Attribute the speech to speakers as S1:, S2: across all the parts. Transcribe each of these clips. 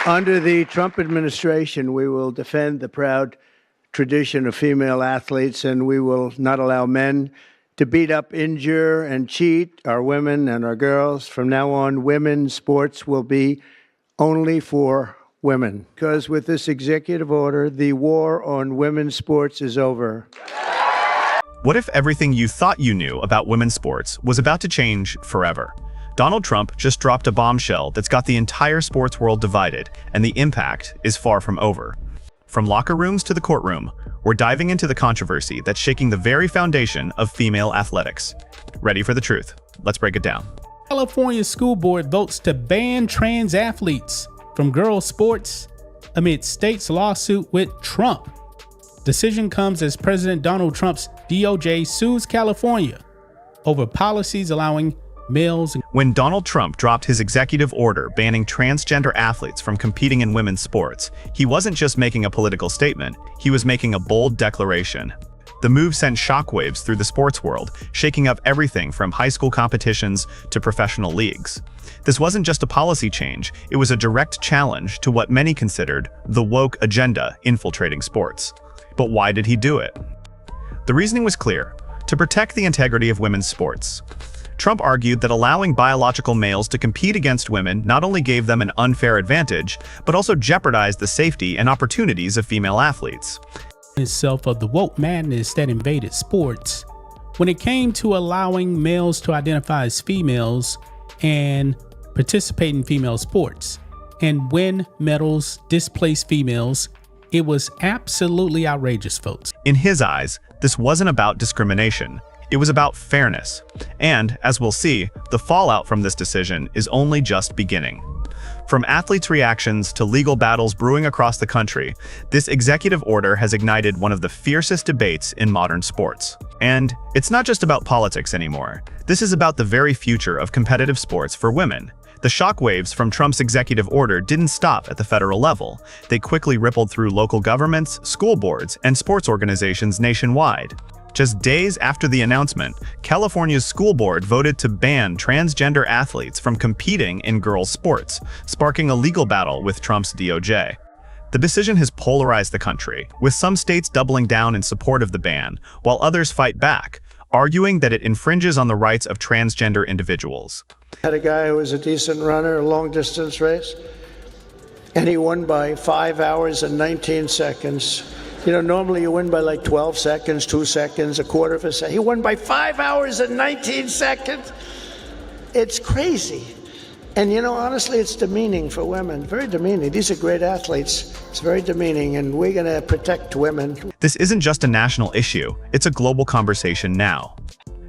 S1: Under the Trump administration, we will defend the proud tradition of female athletes, and we will not allow men to beat up, injure, and cheat our women and our girls. From now on, women's sports will be only for women. Because with this executive order, the war on women's sports is over.
S2: What if everything you thought you knew about women's sports was about to change forever? Donald Trump just dropped a bombshell that's got the entire sports world divided, and the impact is far from over. From locker rooms to the courtroom, we're diving into the controversy that's shaking the very foundation of female athletics. Ready for the truth? Let's break it down.
S3: California school board votes to ban trans athletes from girls' sports amid state's lawsuit with Trump. Decision comes as President Donald Trump's DOJ sues California over policies allowing males.
S2: When Donald Trump dropped his executive order banning transgender athletes from competing in women's sports, he wasn't just making a political statement, he was making a bold declaration. The move sent shockwaves through the sports world, shaking up everything from high school competitions to professional leagues. This wasn't just a policy change, it was a direct challenge to what many considered the woke agenda infiltrating sports. But why did he do it? The reasoning was clear: to protect the integrity of women's sports. Trump argued that allowing biological males to compete against women not only gave them an unfair advantage, but also jeopardized the safety and opportunities of female athletes.
S3: Itself of the woke madness that invaded sports when it came to allowing males to identify as females and participate in female sports and win medals, displace females. It was absolutely outrageous, folks.
S2: In his eyes, this wasn't about discrimination. It was about fairness. And, as we'll see, the fallout from this decision is only just beginning. From athletes' reactions to legal battles brewing across the country, this executive order has ignited one of the fiercest debates in modern sports. And it's not just about politics anymore. This is about the very future of competitive sports for women. The shockwaves from Trump's executive order didn't stop at the federal level. They quickly rippled through local governments, school boards, and sports organizations nationwide. Just days after the announcement, California's school board voted to ban transgender athletes from competing in girls' sports, sparking a legal battle with Trump's DOJ. The decision has polarized the country, with some states doubling down in support of the ban, while others fight back, arguing that it infringes on the rights of transgender individuals.
S1: I had a guy who was a decent runner, a long-distance race, and he won by 5 hours and 19 seconds. You know, normally you win by like 12 seconds, 2 seconds, a quarter of a second. He won by 5 hours and 19 seconds. It's crazy. And you know, honestly, it's demeaning for women, very demeaning. These are great athletes. It's very demeaning, and we're going to protect women.
S2: This isn't just a national issue, it's a global conversation now.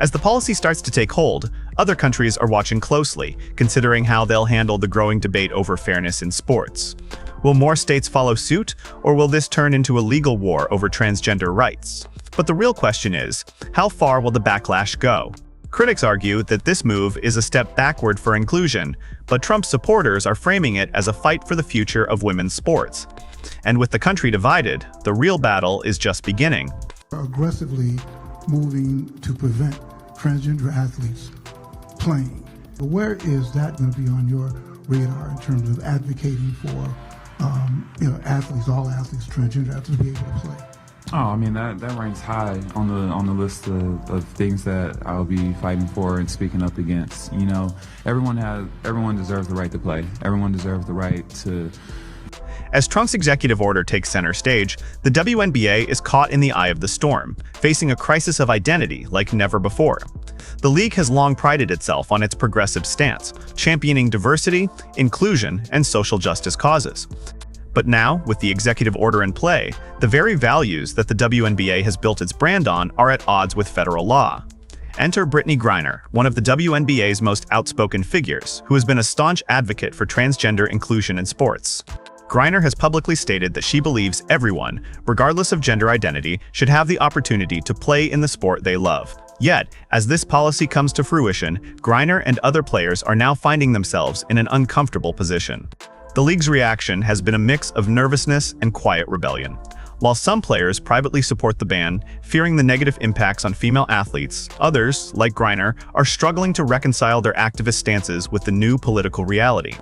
S2: As the policy starts to take hold, other countries are watching closely, considering how they'll handle the growing debate over fairness in sports. Will more states follow suit, or will this turn into a legal war over transgender rights? But the real question is, how far will the backlash go? Critics argue that this move is a step backward for inclusion, but Trump supporters are framing it as a fight for the future of women's sports. And with the country divided, the real battle is just beginning.
S4: Aggressively moving to prevent transgender athletes playing. But where is that going to be on your radar in terms of advocating for athletes, all athletes, transgender athletes to be able to play?
S5: Oh, I mean, that ranks high on the list of things that I'll be fighting for and speaking up against. You know, everyone deserves the right to play. Everyone deserves the right to.
S2: As Trump's executive order takes center stage, the WNBA is caught in the eye of the storm, facing a crisis of identity like never before. The league has long prided itself on its progressive stance, championing diversity, inclusion, and social justice causes. But now, with the executive order in play, the very values that the WNBA has built its brand on are at odds with federal law. Enter Brittney Griner, one of the WNBA's most outspoken figures, who has been a staunch advocate for transgender inclusion in sports. Griner has publicly stated that she believes everyone, regardless of gender identity, should have the opportunity to play in the sport they love. Yet, as this policy comes to fruition, Griner and other players are now finding themselves in an uncomfortable position. The league's reaction has been a mix of nervousness and quiet rebellion. While some players privately support the ban, fearing the negative impacts on female athletes, others, like Griner, are struggling to reconcile their activist stances with the new political reality.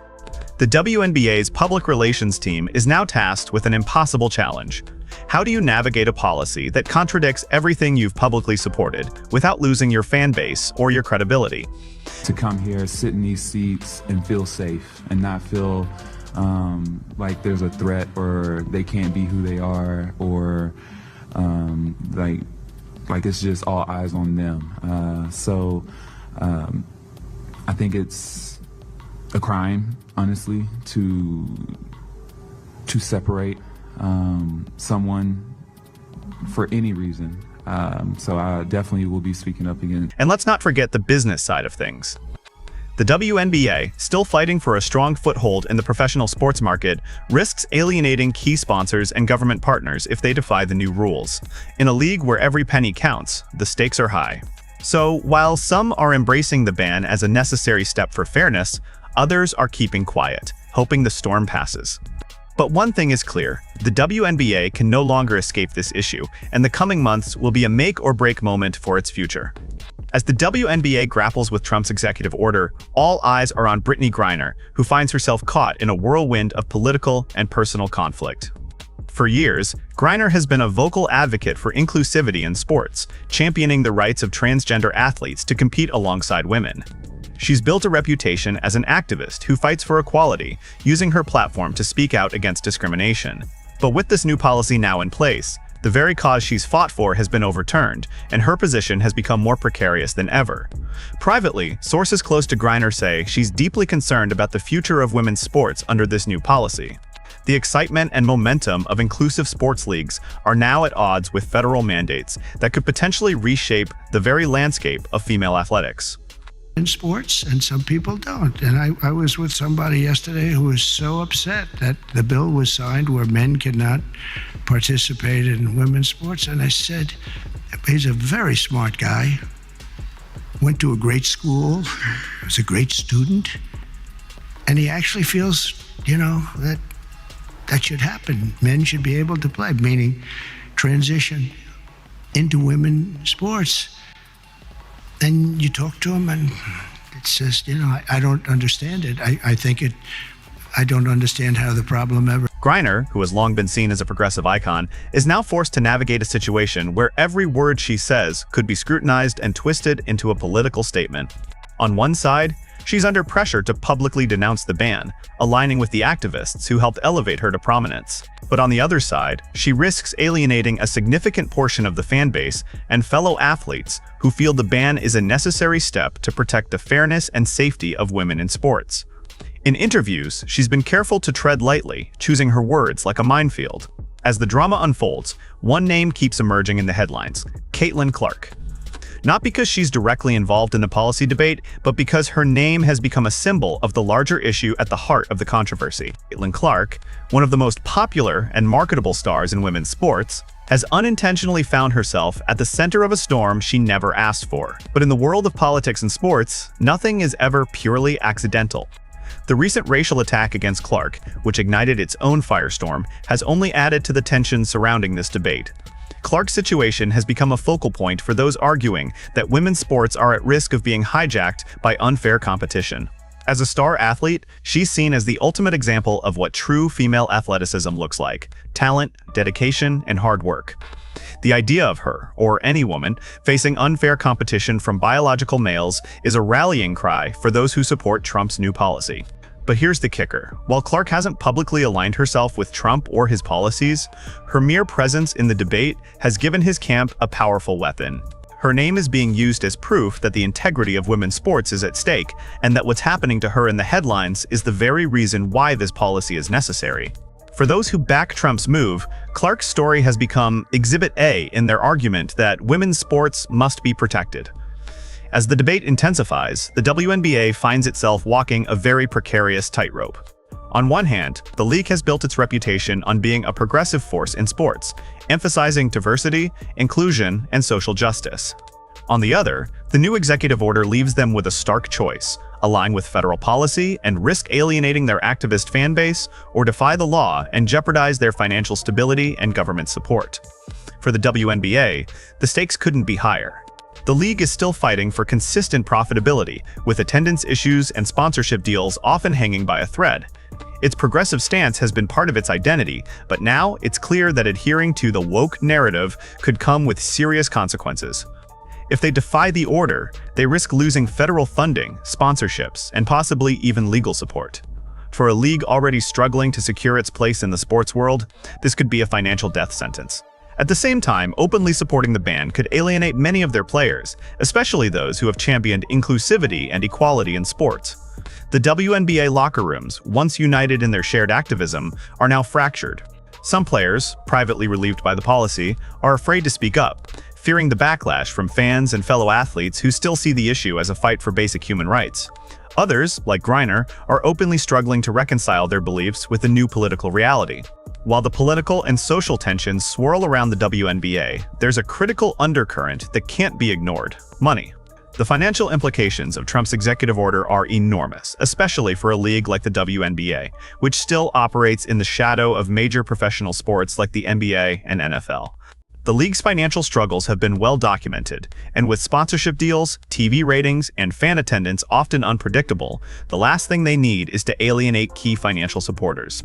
S2: The WNBA's public relations team is now tasked with an impossible challenge. How do you navigate a policy that contradicts everything you've publicly supported without losing your fan base or your credibility?
S5: To come here, sit in these seats, and feel safe, and not feel like there's a threat or they can't be who they are, or like it's just all eyes on them. So I think it's a crime, honestly, to separate someone for any reason. So I definitely will be speaking up again.
S2: And let's not forget the business side of things. The WNBA, still fighting for a strong foothold in the professional sports market, risks alienating key sponsors and government partners if they defy the new rules. In a league where every penny counts, the stakes are high. So, while some are embracing the ban as a necessary step for fairness, others are keeping quiet, hoping the storm passes. But one thing is clear, the WNBA can no longer escape this issue, and the coming months will be a make-or-break moment for its future. As the WNBA grapples with Trump's executive order, all eyes are on Brittney Griner, who finds herself caught in a whirlwind of political and personal conflict. For years, Griner has been a vocal advocate for inclusivity in sports, championing the rights of transgender athletes to compete alongside women. She's built a reputation as an activist who fights for equality, using her platform to speak out against discrimination. But with this new policy now in place, the very cause she's fought for has been overturned, and her position has become more precarious than ever. Privately, sources close to Griner say she's deeply concerned about the future of women's sports under this new policy. The excitement and momentum of inclusive sports leagues are now at odds with federal mandates that could potentially reshape the very landscape of female athletics.
S1: In sports, and some people don't. And I was with somebody yesterday who was so upset that the bill was signed where men cannot participate in women's sports. And I said, he's a very smart guy, went to a great school, was a great student, and he actually feels, that should happen. Men should be able to play, meaning transition into women's sports. And you talk to him and it says, I don't understand it. I don't understand how the problem ever.
S2: Griner, who has long been seen as a progressive icon, is now forced to navigate a situation where every word she says could be scrutinized and twisted into a political statement. On one side, she's under pressure to publicly denounce the ban, aligning with the activists who helped elevate her to prominence. But on the other side, she risks alienating a significant portion of the fan base and fellow athletes who feel the ban is a necessary step to protect the fairness and safety of women in sports. In interviews, she's been careful to tread lightly, choosing her words like a minefield. As the drama unfolds, one name keeps emerging in the headlines: Caitlyn Clark. Not because she's directly involved in the policy debate, but because her name has become a symbol of the larger issue at the heart of the controversy. Caitlyn Clark, one of the most popular and marketable stars in women's sports, has unintentionally found herself at the center of a storm she never asked for. But in the world of politics and sports, nothing is ever purely accidental. The recent racial attack against Clark, which ignited its own firestorm, has only added to the tension surrounding this debate. Clark's situation has become a focal point for those arguing that women's sports are at risk of being hijacked by unfair competition. As a star athlete, she's seen as the ultimate example of what true female athleticism looks like: talent, dedication, and hard work. The idea of her, or any woman, facing unfair competition from biological males is a rallying cry for those who support Trump's new policy. But here's the kicker. While Clark hasn't publicly aligned herself with Trump or his policies, her mere presence in the debate has given his camp a powerful weapon. Her name is being used as proof that the integrity of women's sports is at stake, and that what's happening to her in the headlines is the very reason why this policy is necessary. For those who back Trump's move, Clark's story has become Exhibit A in their argument that women's sports must be protected. As the debate intensifies, the WNBA finds itself walking a very precarious tightrope. On one hand, the league has built its reputation on being a progressive force in sports, emphasizing diversity, inclusion, and social justice. On the other, the new executive order leaves them with a stark choice: align with federal policy and risk alienating their activist fan base, or defy the law and jeopardize their financial stability and government support. For the WNBA, the stakes couldn't be higher. The league is still fighting for consistent profitability, with attendance issues and sponsorship deals often hanging by a thread. Its progressive stance has been part of its identity, but now it's clear that adhering to the woke narrative could come with serious consequences. If they defy the order, they risk losing federal funding, sponsorships, and possibly even legal support. For a league already struggling to secure its place in the sports world, this could be a financial death sentence. At the same time, openly supporting the ban could alienate many of their players, especially those who have championed inclusivity and equality in sports. The WNBA locker rooms, once united in their shared activism, are now fractured. Some players, privately relieved by the policy, are afraid to speak up, fearing the backlash from fans and fellow athletes who still see the issue as a fight for basic human rights. Others, like Griner, are openly struggling to reconcile their beliefs with the new political reality. While the political and social tensions swirl around the WNBA, there's a critical undercurrent that can't be ignored: money. The financial implications of Trump's executive order are enormous, especially for a league like the WNBA, which still operates in the shadow of major professional sports like the NBA and NFL. The league's financial struggles have been well documented, and with sponsorship deals, TV ratings, and fan attendance often unpredictable, the last thing they need is to alienate key financial supporters.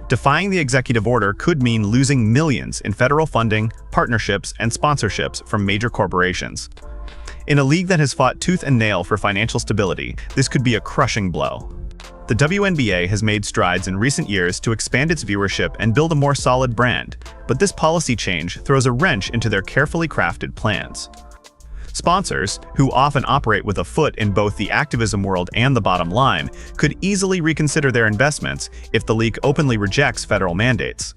S2: Defying the executive order could mean losing millions in federal funding, partnerships, and sponsorships from major corporations. In a league that has fought tooth and nail for financial stability, this could be a crushing blow. The WNBA has made strides in recent years to expand its viewership and build a more solid brand, but this policy change throws a wrench into their carefully crafted plans. Sponsors, who often operate with a foot in both the activism world and the bottom line, could easily reconsider their investments if the league openly rejects federal mandates.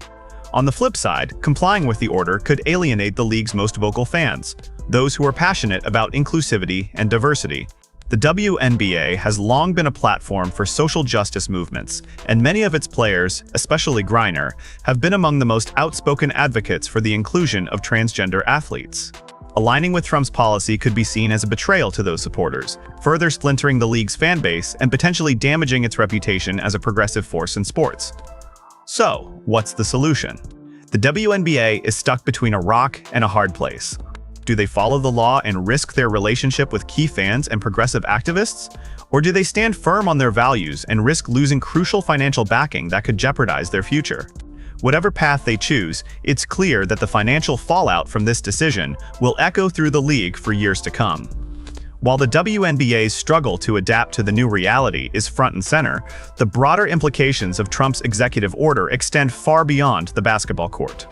S2: On the flip side, complying with the order could alienate the league's most vocal fans, those who are passionate about inclusivity and diversity. The WNBA has long been a platform for social justice movements, and many of its players, especially Griner, have been among the most outspoken advocates for the inclusion of transgender athletes. Aligning with Trump's policy could be seen as a betrayal to those supporters, further splintering the league's fan base and potentially damaging its reputation as a progressive force in sports. So, what's the solution? The WNBA is stuck between a rock and a hard place. Do they follow the law and risk their relationship with key fans and progressive activists? Or do they stand firm on their values and risk losing crucial financial backing that could jeopardize their future? Whatever path they choose, it's clear that the financial fallout from this decision will echo through the league for years to come. While the WNBA's struggle to adapt to the new reality is front and center, the broader implications of Trump's executive order extend far beyond the basketball court.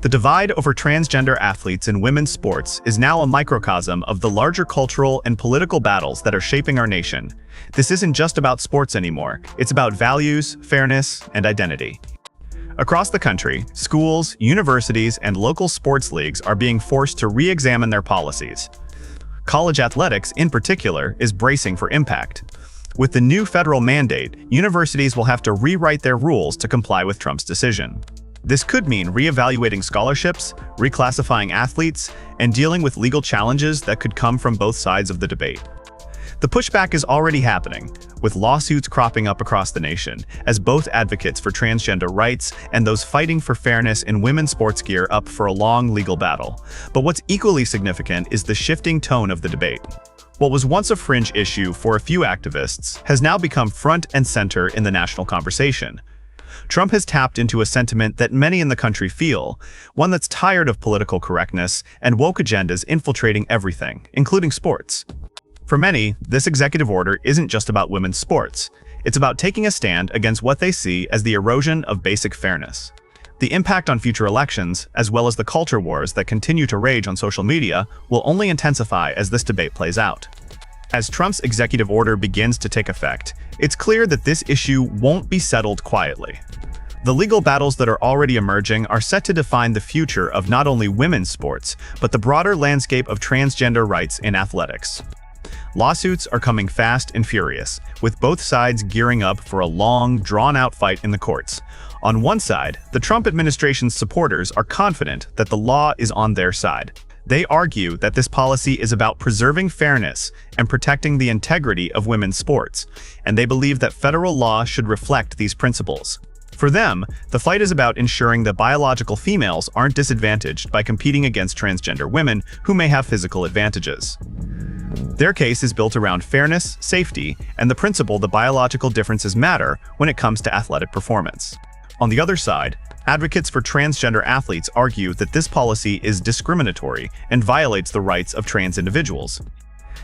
S2: The divide over transgender athletes in women's sports is now a microcosm of the larger cultural and political battles that are shaping our nation. This isn't just about sports anymore, it's about values, fairness, and identity. Across the country, schools, universities, and local sports leagues are being forced to re-examine their policies. College athletics, in particular, is bracing for impact. With the new federal mandate, universities will have to rewrite their rules to comply with Trump's decision. This could mean re-evaluating scholarships, reclassifying athletes, and dealing with legal challenges that could come from both sides of the debate. The pushback is already happening, with lawsuits cropping up across the nation, as both advocates for transgender rights and those fighting for fairness in women's sports gear up for a long legal battle. But what's equally significant is the shifting tone of the debate. What was once a fringe issue for a few activists has now become front and center in the national conversation. Trump has tapped into a sentiment that many in the country feel, one that's tired of political correctness and woke agendas infiltrating everything, including sports. For many, this executive order isn't just about women's sports. It's about taking a stand against what they see as the erosion of basic fairness. The impact on future elections, as well as the culture wars that continue to rage on social media, will only intensify as this debate plays out. As Trump's executive order begins to take effect, it's clear that this issue won't be settled quietly. The legal battles that are already emerging are set to define the future of not only women's sports, but the broader landscape of transgender rights in athletics. Lawsuits are coming fast and furious, with both sides gearing up for a long, drawn-out fight in the courts. On one side, the Trump administration's supporters are confident that the law is on their side. They argue that this policy is about preserving fairness and protecting the integrity of women's sports, and they believe that federal law should reflect these principles. For them, the fight is about ensuring that biological females aren't disadvantaged by competing against transgender women who may have physical advantages. Their case is built around fairness, safety, and the principle that biological differences matter when it comes to athletic performance. On the other side, advocates for transgender athletes argue that this policy is discriminatory and violates the rights of trans individuals.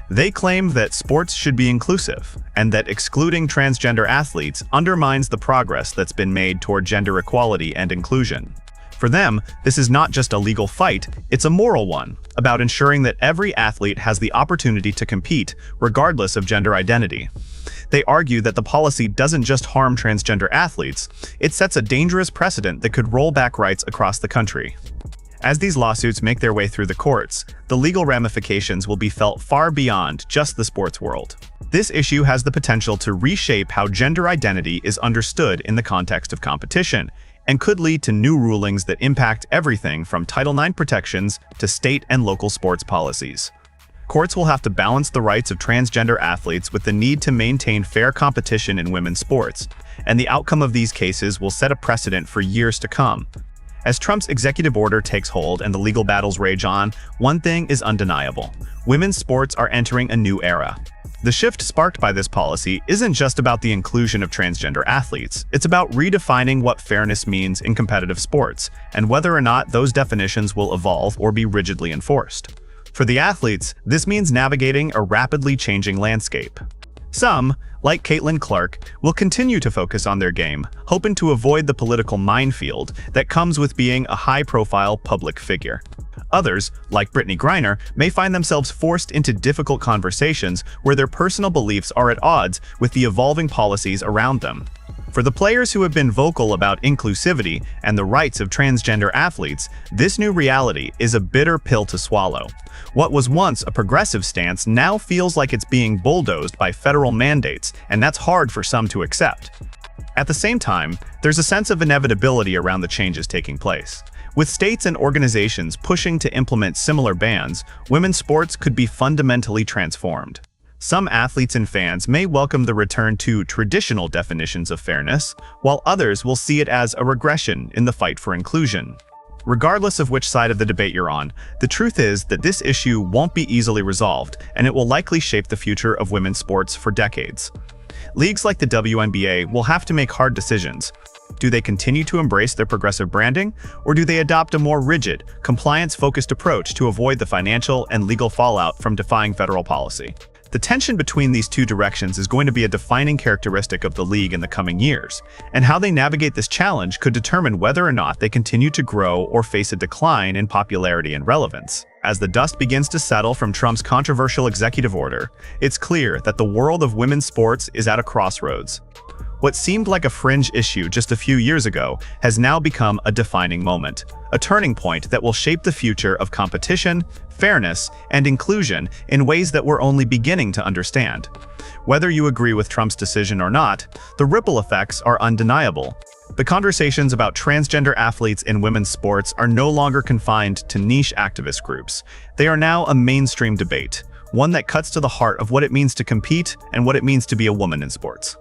S2: They claim that sports should be inclusive, and that excluding transgender athletes undermines the progress that's been made toward gender equality and inclusion. For them, this is not just a legal fight, it's a moral one, about ensuring that every athlete has the opportunity to compete, regardless of gender identity. They argue that the policy doesn't just harm transgender athletes, it sets a dangerous precedent that could roll back rights across the country. As these lawsuits make their way through the courts, the legal ramifications will be felt far beyond just the sports world. This issue has the potential to reshape how gender identity is understood in the context of competition, and could lead to new rulings that impact everything from Title IX protections to state and local sports policies. Courts will have to balance the rights of transgender athletes with the need to maintain fair competition in women's sports, and the outcome of these cases will set a precedent for years to come. As Trump's executive order takes hold and the legal battles rage on, one thing is undeniable: women's sports are entering a new era. The shift sparked by this policy isn't just about the inclusion of transgender athletes, it's about redefining what fairness means in competitive sports, and whether or not those definitions will evolve or be rigidly enforced. For the athletes, this means navigating a rapidly changing landscape. Some, like Caitlyn Clark, will continue to focus on their game, hoping to avoid the political minefield that comes with being a high-profile public figure. Others, like Brittney Griner, may find themselves forced into difficult conversations where their personal beliefs are at odds with the evolving policies around them. For the players who have been vocal about inclusivity and the rights of transgender athletes, this new reality is a bitter pill to swallow. What was once a progressive stance now feels like it's being bulldozed by federal mandates, and that's hard for some to accept. At the same time, there's a sense of inevitability around the changes taking place. With states and organizations pushing to implement similar bans, women's sports could be fundamentally transformed. Some athletes and fans may welcome the return to traditional definitions of fairness, while others will see it as a regression in the fight for inclusion. Regardless of which side of the debate you're on, the truth is that this issue won't be easily resolved, and it will likely shape the future of women's sports for decades. Leagues like the WNBA will have to make hard decisions. Do they continue to embrace their progressive branding, or do they adopt a more rigid, compliance-focused approach to avoid the financial and legal fallout from defying federal policy? The tension between these two directions is going to be a defining characteristic of the league in the coming years, and how they navigate this challenge could determine whether or not they continue to grow or face a decline in popularity and relevance. As the dust begins to settle from Trump's controversial executive order, it's clear that the world of women's sports is at a crossroads. What seemed like a fringe issue just a few years ago has now become a defining moment, a turning point that will shape the future of competition, fairness, and inclusion in ways that we're only beginning to understand. Whether you agree with Trump's decision or not, the ripple effects are undeniable. The conversations about transgender athletes in women's sports are no longer confined to niche activist groups. They are now a mainstream debate, one that cuts to the heart of what it means to compete and what it means to be a woman in sports.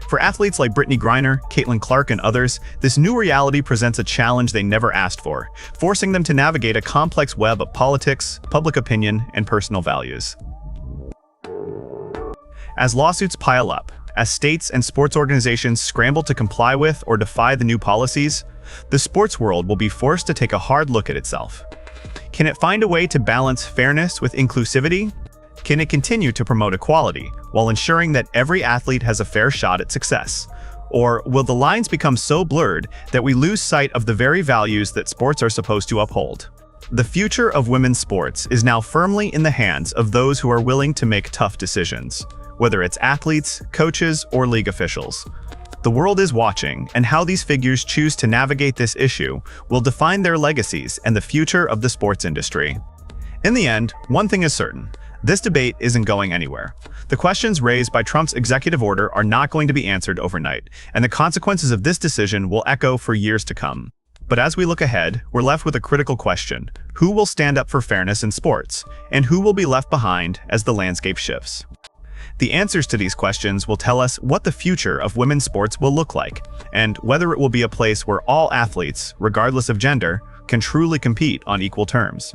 S2: For athletes like Brittney Griner, Caitlyn Clark, and others, this new reality presents a challenge they never asked for, forcing them to navigate a complex web of politics, public opinion, and personal values. As lawsuits pile up, as states and sports organizations scramble to comply with or defy the new policies, the sports world will be forced to take a hard look at itself. Can it find a way to balance fairness with inclusivity? Can it continue to promote equality while ensuring that every athlete has a fair shot at success? Or will the lines become so blurred that we lose sight of the very values that sports are supposed to uphold? The future of women's sports is now firmly in the hands of those who are willing to make tough decisions, whether it's athletes, coaches, or league officials. The world is watching, and how these figures choose to navigate this issue will define their legacies and the future of the sports industry. In the end, one thing is certain: this debate isn't going anywhere. The questions raised by Trump's executive order are not going to be answered overnight, and the consequences of this decision will echo for years to come. But as we look ahead, we're left with a critical question: who will stand up for fairness in sports, and who will be left behind as the landscape shifts? The answers to these questions will tell us what the future of women's sports will look like, and whether it will be a place where all athletes, regardless of gender, can truly compete on equal terms.